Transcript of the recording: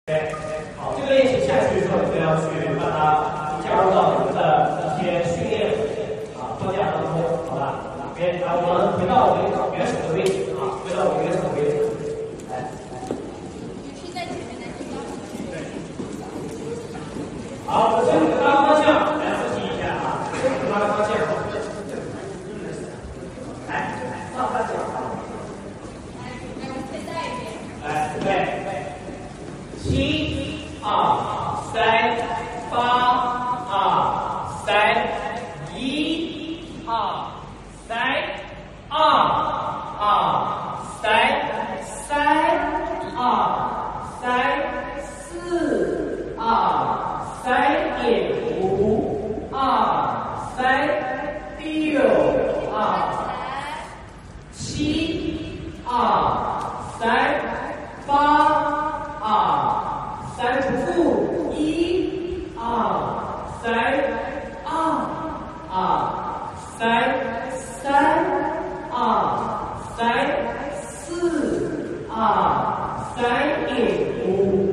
OK， 好，这个练习下去之后，你就要去把它加入到你们的一些训练框架当中，好吧 ？OK， 来，我们回到我们原始的位置啊，回到我们原始的位置，来。是在前面的地方。对。好，我身体的大方向，来复习一下啊，身体的大方向。来，上半脚。来，准备。7、2、3、8、2、3、1、2、3、2、2、3、3、2、3、4、3.5、3、6、7、3、8。3不1、2、3、3、3、4、3.5。